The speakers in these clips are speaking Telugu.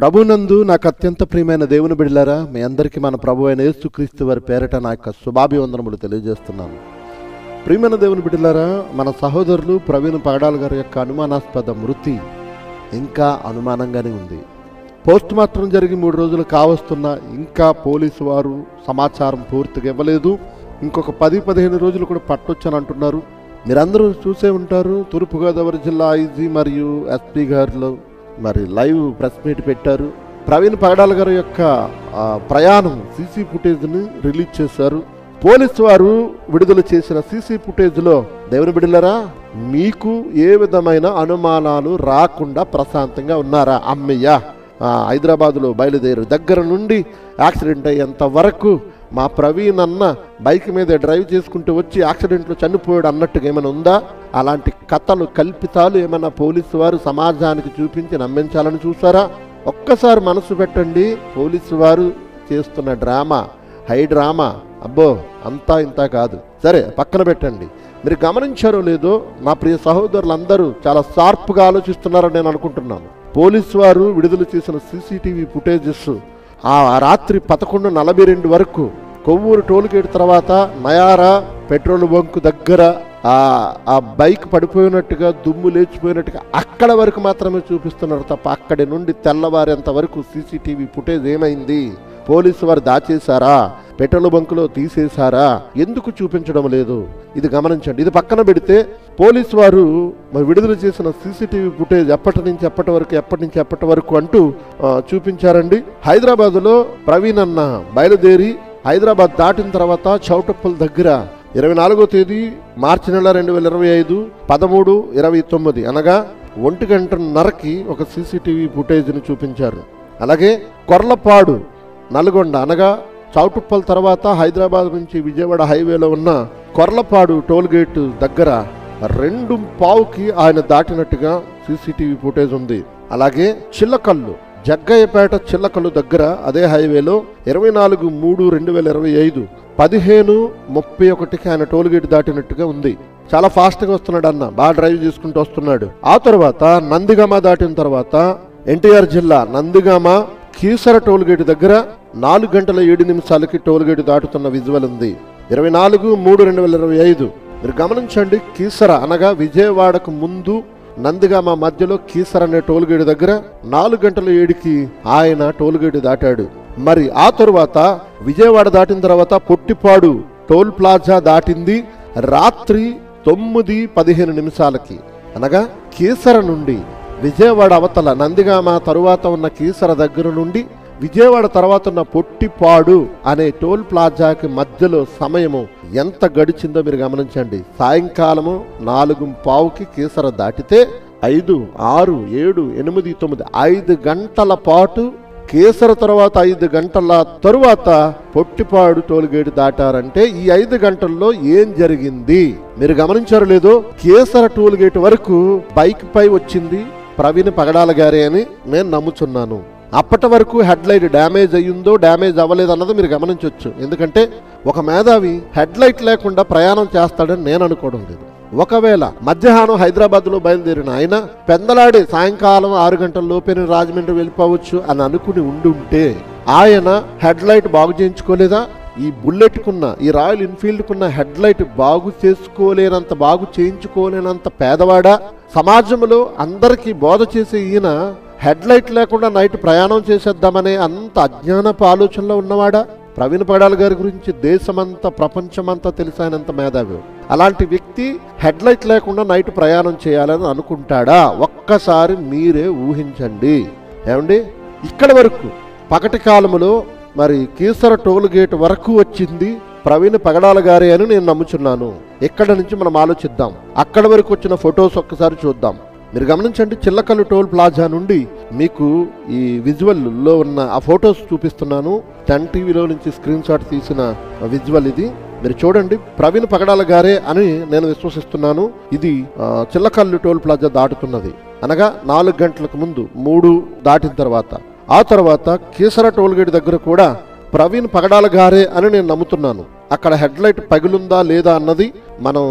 ప్రభునందు నాకు అత్యంత ప్రియమైన దేవుని బిడ్డలారా, మీ అందరికీ మన ప్రభు అయిన యేసుక్రీస్తు వారి పేరిట నా యొక్క శుభాభివందనములు తెలియజేస్తున్నాను. ప్రియమైన దేవుని బిడ్డలారా, మన సహోదరులు ప్రవీణ్ పగడాల గారి యొక్క అనుమానాస్పద మృతి ఇంకా అనుమానంగానే ఉంది. పోస్ట్ మార్టం జరిగి 3 రోజులు కావస్తున్నా ఇంకా పోలీసు వారు సమాచారం పూర్తిగా ఇవ్వలేదు. ఇంకొక 10-15 రోజులు కూడా పట్టొచ్చని అంటున్నారు. మీరందరూ చూసే ఉంటారు, తూర్పుగోదావరి జిల్లా ఐజీ మరియు ఎస్పీ గారిలో మరి లైవ్ ప్రెస్ మీట్ పెట్టారు. ప్రవీణ్ పగడాల గారి యొక్క ప్రయాణం సీసీ ఫుటేజ్ని రిలీజ్ చేశారు. పోలీసు వారు విడుదల చేసిన సీసీ ఫుటేజ్లో దేవుని బిడ్డలారా, మీకు ఏ విధమైన అనుమానాలు రాకుండా ప్రశాంతంగా ఉన్నారా? అమ్మయ్య, హైదరాబాదులో బయలుదేరు దగ్గర నుండి యాక్సిడెంట్ అయ్యేంత వరకు మా ప్రవీణ్ అన్న బైక్ మీద డ్రైవ్ చేసుకుంటూ వచ్చి యాక్సిడెంట్లో చనిపోయాడు అన్నట్టుగా ఏమైనా ఉందా? అలాంటి కథలు కల్పితాలు ఏమైనా పోలీసు వారు సమాజానికి చూపించి నమ్మించాలని చూసారా? ఒక్కసారి మనసు పెట్టండి. పోలీసు వారు చేస్తున్న డ్రామా, హై డ్రామా అబ్బో అంతా ఇంత కాదు. సరే, పక్కన పెట్టండి. మీరు గమనించారో లేదో, నా ప్రియ సహోదరులందరూ చాలా షార్ప్గా ఆలోచిస్తున్నారని నేను అనుకుంటున్నాను. పోలీసు వారు విడుదల చేసిన సీసీటీవీ ఫుటేజెస్ ఆ రాత్రి 11:42 వరకు కొవ్వూరు టోల్గేట్ తర్వాత నయారా పెట్రోల్ బంక్ దగ్గర ఆ బైక్ పడిపోయినట్టుగా, దుమ్ము లేచిపోయినట్టుగా అక్కడ వరకు మాత్రమే చూపిస్తున్నారు తప్ప అక్కడి నుండి తెల్లవారేంత వరకు సీసీటీవీ ఫుటేజ్ ఏమైంది? పోలీసు వారు దాచేశారా? పెట్రోల్ బంకులో తీసేశారా? ఎందుకు చూపించడం లేదు? ఇది గమనించండి. ఇది పక్కన పెడితే పోలీసు వారు విడుదల చేసిన సీసీటీవీ ఫుటేజ్ ఎప్పటి నుంచి ఎప్పటి వరకు అంటూ చూపించారండి. హైదరాబాదులో ప్రవీణ్ అన్న బయలుదేరి హైదరాబాద్ దాటిన తర్వాత చౌటుప్పల్ దగ్గర 24వ తేదీ మార్చి నెల 2025 13:29 అనగా 1:30కి ఒక సీసీటీవీ ఫుటేజ్ని చూపించారు. అలాగే కొర్లపాడు నల్గొండ అనగా చౌటుప్పల్ తర్వాత హైదరాబాద్ నుంచి విజయవాడ హైవేలో ఉన్న కొర్లపాడు టోల్గేట్ దగ్గర 2:15కి ఆయన దాటినట్టుగా సీసీటీవీ ఫుటేజ్ ఉంది. అలాగే చిల్లకల్లు జగ్గయ్యపేట చిల్లకల్లు దగ్గర అదే హైవేలో 24/3/2025 15:31కి ఆయన టోల్గేట్ దాటినట్టుగా ఉంది. చాలా ఫాస్ట్గా వస్తున్నాడు అన్న, బాగా డ్రైవ్ చేసుకుంటూ వస్తున్నాడు. ఆ తర్వాత నందిగామ దాటిన తర్వాత ఎన్టీఆర్ జిల్లా నందిగామ కీసర టోల్గేట్ దగ్గర 4:07 టోల్గేట్ దాటుతున్న విజువల్ ఉంది. 24/3/2025 మీరు గమనించండి. కీసర అనగా విజయవాడకు ముందు నందిగామ మధ్యలో కీసర అనే టోల్గేట్ దగ్గర 4:07కి ఆయన టోల్గేట్ దాటాడు. మరి ఆ తరువాత విజయవాడ దాటిన తర్వాత పొట్టిపాడు టోల్ ప్లాజా దాటింది రాత్రి 9:15 అనగా కీసర నుండి విజయవాడ అవతల నందిగామ తరువాత ఉన్న కీసర దగ్గర నుండి విజయవాడ తర్వాత ఉన్న పొట్టిపాడు అనే టోల్ ప్లాజాకి మధ్యలో సమయము ఎంత గడిచిందో మీరు గమనించండి. సాయంకాలము 4:15కి కీసర దాటితే 5, 6, 7, 8, 9 5 గంటల పాటు కేసర తర్వాత 5 గంటల తరువాత పొట్టిపాడు టోల్గేట్ దాటారంటే ఈ 5 గంటల్లో ఏం జరిగింది మీరు గమనించారో లేదో? కేసర టోల్గేట్ వరకు బైక్ పై వచ్చింది ప్రవీణ్ పగడాల గారే అని నేను నమ్ముచున్నాను. అప్పటి వరకు హెడ్ లైట్ డ్యామేజ్ అయ్యిందో డ్యామేజ్ అవ్వలేదు అన్నది మీరు గమనించవచ్చు. ఎందుకంటే ఒక మేధావి హెడ్ లైట్ లేకుండా ప్రయాణం చేస్తాడని నేను అనుకోవడం లేదు. ఒకవేళ మధ్యాహ్నం హైదరాబాద్లో బయలుదేరిన ఆయన పెందలాడే సాయంకాలం 6 గంటల లోపే రాజమండ్రి వెళ్ళిపోవచ్చు అని అనుకుని ఉండుంటే ఆయన హెడ్ లైట్ బాగు చేయించుకోలేదా? ఈ బుల్లెట్కున్న, ఈ రాయల్ ఎన్ఫీల్డ్కున్న హెడ్ లైట్ బాగు చేయించుకోలేనంత పేదవాడా? సమాజంలో అందరికీ బోధ చేసే ఈయన హెడ్ లైట్ లేకుండా నైట్ ప్రయాణం చేసేద్దామనే అంత అజ్ఞానపు ఆలోచనలో ఉన్నవాడా? ప్రవీణ్ పగడాల గారి గురించి దేశమంతా ప్రపంచమంతా తెలిసినంత మేధావి. అలాంటి వ్యక్తి హెడ్ లైట్ లేకుండా నైట్ ప్రయాణం చేయాలని అనుకుంటాడా? ఒక్కసారి మీరే ఊహించండి. ఏమండి, ఇక్కడ వరకు పగటి కాలంలో మరి కీసర టోల్గేట్ వరకు వచ్చింది ప్రవీణ్ పగడాల గారే అని నేను నమ్ముచున్నాను. ఇక్కడ నుంచి మనం ఆలోచిద్దాం. అక్కడ వరకు వచ్చిన ఫొటోస్ ఒక్కసారి చూద్దాం. మీరు గమనించండి. చిల్లకల్లు టోల్ ప్లాజా నుండి మీకు ఈ విజువల్లో ఉన్న ఆ ఫొటోస్ చూపిస్తున్నాను. 10 టీవీలో నుంచి స్క్రీన్ షాట్ తీసిన విజువల్ ఇది. మీరు చూడండి. ప్రవీణ్ పగడాల గారే అని నేను విశ్వసిస్తున్నాను. ఇది చిల్లకల్లు టోల్ ప్లాజా దాటుతున్నది అనగా 4 గంటలకు ముందు 3 దాటిన తర్వాత. ఆ తర్వాత కీసర టోల్గేట్ దగ్గర కూడా ప్రవీణ్ పగడాల గారే అని నేను నమ్ముతున్నాను. అక్కడ హెడ్ లైట్ పగిలుందా లేదా అన్నది మనం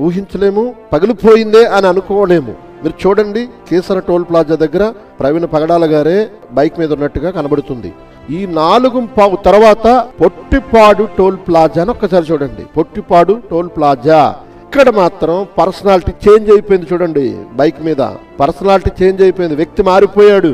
ఊహించలేము, పగిలిపోయిందే అని అనుకోలేము. మీరు చూడండి, కేసర టోల్ ప్లాజా దగ్గర ప్రవీణ్ పగడాల గారే బైక్ మీద ఉన్నట్టుగా కనబడుతుంది. ఈ 4:15 తర్వాత పొట్టిపాడు టోల్ ప్లాజా అని ఒక్కసారి చూడండి. పొట్టిపాడు టోల్ ప్లాజా ఇక్కడ మాత్రం పర్సనాలిటీ చేంజ్ అయిపోయింది. చూడండి, బైక్ మీద పర్సనాలిటీ చేంజ్ అయిపోయింది, వ్యక్తి మారిపోయాడు.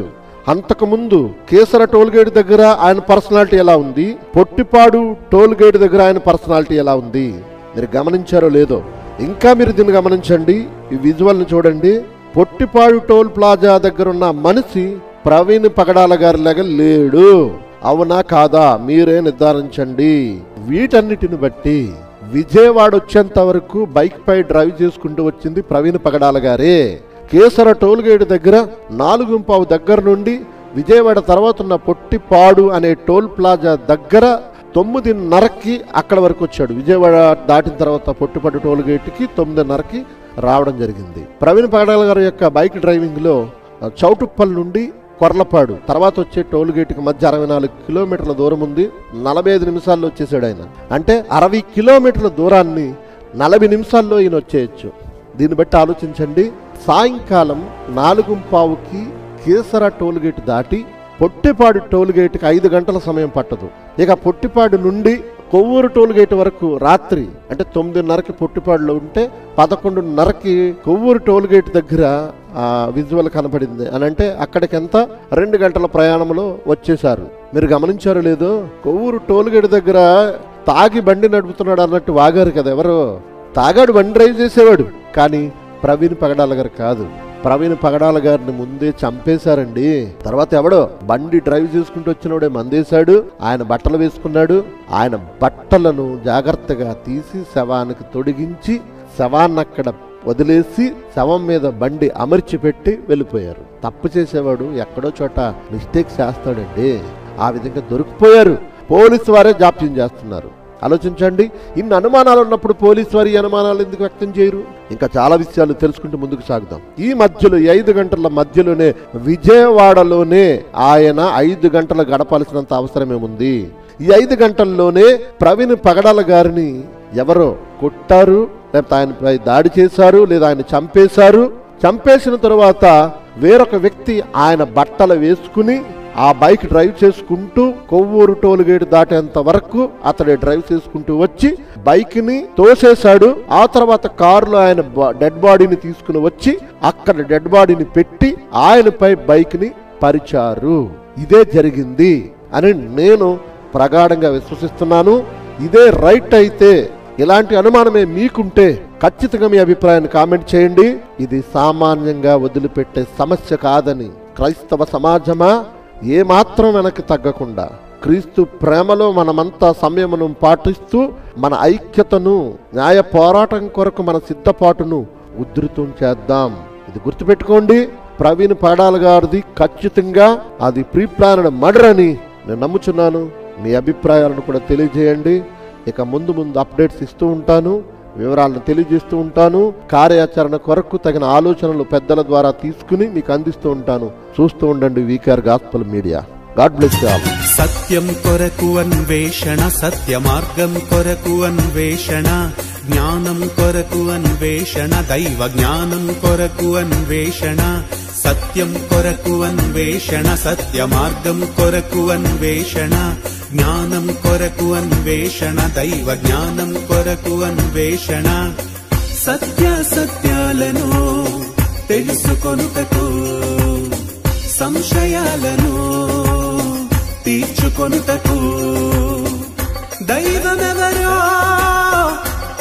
అంతకుముందు కేసర టోల్ గేట్ దగ్గర ఆయన పర్సనాలిటీ ఎలా ఉంది, పొట్టిపాడు టోల్ గేట్ దగ్గర ఆయన పర్సనాలిటీ ఎలా ఉంది, మీరు గమనించారో లేదో. ఇంకా మీరు దీన్ని గమనించండి, ఈ విజువల్ ని చూడండి. పొట్టిపాడు టోల్ ప్లాజా దగ్గర ఉన్న మనిషి ప్రవీణ్ పగడాల గారి లాగా లేడు. అవునా కాదా మీరే నిర్ధారించండి. వీటన్నిటిని బట్టి విజయవాడ వచ్చేంత వరకు బైక్ పై డ్రైవ్ చేసుకుంటూ వచ్చింది ప్రవీణ్ పగడాల గారే. కేసర టోల్ గేట్ దగ్గర 4:15 దగ్గర నుండి విజయవాడ తర్వాత ఉన్న పొట్టిపాడు అనే టోల్ ప్లాజా దగ్గర 9:30కి అక్కడ వరకు వచ్చాడు. విజయవాడ దాటిన తర్వాత పొట్టిపాడు టోల్ గేట్కి 9:30కి రావడం జరిగింది. ప్రవీణ్ పగడాల గారి యొక్క బైక్ డ్రైవింగ్ లో చౌటుప్పల్ నుండి కొర్లపాడు తర్వాత వచ్చే టోల్ గేట్కి మధ్య 64 కిలోమీటర్ల దూరం ఉంది. 45 నిమిషాల్లో వచ్చేసాడు ఆయన. అంటే 60 కిలోమీటర్ల దూరాన్ని 40 నిమిషాల్లో ఈయన వచ్చేయచ్చు. దీన్ని బట్టి ఆలోచించండి. సాయంకాలం 4:15కి కేసర టోల్ గేట్ దాటి పొట్టిపాడు టోల్ గేట్కి 5 గంటల సమయం పట్టదు. ఇక పొట్టిపాడు నుండి కొవ్వూరు టోల్ గేట్ వరకు రాత్రి అంటే 9:30కి పొట్టిపాడులో ఉంటే 11:30కి కొవ్వూరు టోల్ గేట్ దగ్గర విజువల్ కనపడింది అని అంటే అక్కడికి ఎంత 2 గంటల ప్రయాణంలో వచ్చేసారు. మీరు గమనించారో లేదో, కొవ్వూరు టోల్ గేట్ దగ్గర తాగి బండి నడుపుతున్నాడు అన్నట్టు వాగారు కదా. ఎవరో తాగాడు, బండి డ్రైవ్ చేసేవాడు. కానీ ప్రవీణ్ పగడాల గారు కాదు. ప్రవీణ్ పగడాల గారిని ముందే చంపేశారండి. తర్వాత ఎవడో బండి డ్రైవ్ చేసుకుంటూ వచ్చినోడే మందేశాడు. ఆయన బట్టలు వేసుకున్నాడు. ఆయన బట్టలను జాగ్రత్తగా తీసి శవానికి తొడిగించి శవాన్ని అక్కడ వదిలేసి శవం మీద బండి అమర్చి పెట్టి వెళ్ళిపోయారు. తప్పు చేసేవాడు ఎక్కడో చోట మిస్టేక్ చేస్తాడండి. ఆ విధంగా దొరికిపోయారు. పోలీసు వారే జాప్యం చేస్తున్నారు. ఆలోచించండి. ఇన్ని అనుమానాలు ఉన్నప్పుడు పోలీసు వారి అనుమానాలు ఎందుకు వ్యక్తం చేయరు? ఇంకా చాలా విషయాలు తెలుసుకుంటూ ముందుకు సాగుదాం. ఈ మధ్యలో 5 గంటల మధ్యలోనే విజయవాడలోనే ఆయన 5 గంటలు గడపాల్సినంత అవసరమేముంది? ఈ 5 గంటల్లోనే ప్రవీణ్ పగడాల గారిని ఎవరో కొట్టారు, లేకపోతే ఆయనపై దాడి చేశారు, లేదా ఆయన చంపేశారు. చంపేసిన తరువాత వేరొక వ్యక్తి ఆయన బట్టలు వేసుకుని ఆ బైక్ డ్రైవ్ చేసుకుంటూ కొవ్వూరు టోల్ గేట్ దాటేంత వరకు అతడే డ్రైవ్ చేసుకుంటూ వచ్చి బైక్ ని తోసేశాడు. ఆ తర్వాత కారులో ఆయన డెడ్ బాడీని తీసుకుని వచ్చి అక్కడ డెడ్ బాడీని పెట్టి ఆయనపై బైక్ ని పరిచారు. ఇదే జరిగింది అని నేను ప్రగాఢంగా విశ్వసిస్తున్నాను. ఇదే రైట్ అయితే, ఇలాంటి అనుమానమే మీకుంటే ఖచ్చితంగా మీ అభిప్రాయాన్ని కామెంట్ చేయండి. ఇది సామాన్యంగా వదిలిపెట్టే సమస్య కాదని క్రైస్తవ సమాజమా ఏమాత్రం వెనక్కి తగ్గకుండా క్రీస్తు ప్రేమలో మనమంతా సంయమనం పాటిస్తూ మన ఐక్యతను, న్యాయ పోరాటం కొరకు మన సిద్ధపాటును ఉధృతం చేద్దాం. ఇది గుర్తుపెట్టుకోండి. ప్రవీణ్ పగడాల గారిది ఖచ్చితంగా అది ప్రీ ప్లాన్డ్ మర్డర్ అని నేను నమ్ముచున్నాను. మీ అభిప్రాయాలను కూడా తెలియజేయండి. ఇక ముందు అప్డేట్స్ ఇస్తూ ఉంటాను, వివరాలను తెలియజేస్తూ ఉంటాను. కార్యాచరణ కొరకు తగిన ఆలోచనలు పెద్దల ద్వారా తీసుకుని మీకు అందిస్తూ ఉంటాను. చూస్తూ ఉండండి VKR gospel media. God bless you all. సత్యం కొరకు అన్వేషణ, సత్య మార్గం కొరకు అన్వేషణ, జ్ఞానం కొరకు అన్వేషణ, దైవ జ్ఞానం కొరకు అన్వేషణ, సత్యం కొరకు అన్వేషణ, సత్య మార్గం కొరకు అన్వేషణ, జ్ఞానం కొరకు అన్వేషణ, దైవ జ్ఞానం కొరకు అన్వేషణ, సత్య సత్యాలను తెలుసుకొనుటకు, సంశయాలను తీర్చుకొనుటకు, దైవమెవరో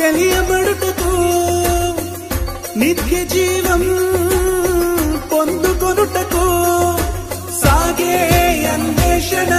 తెలియబడుటకు, నిత్య జీవం పొందుకొనుటకు సాగే అన్వేషణ.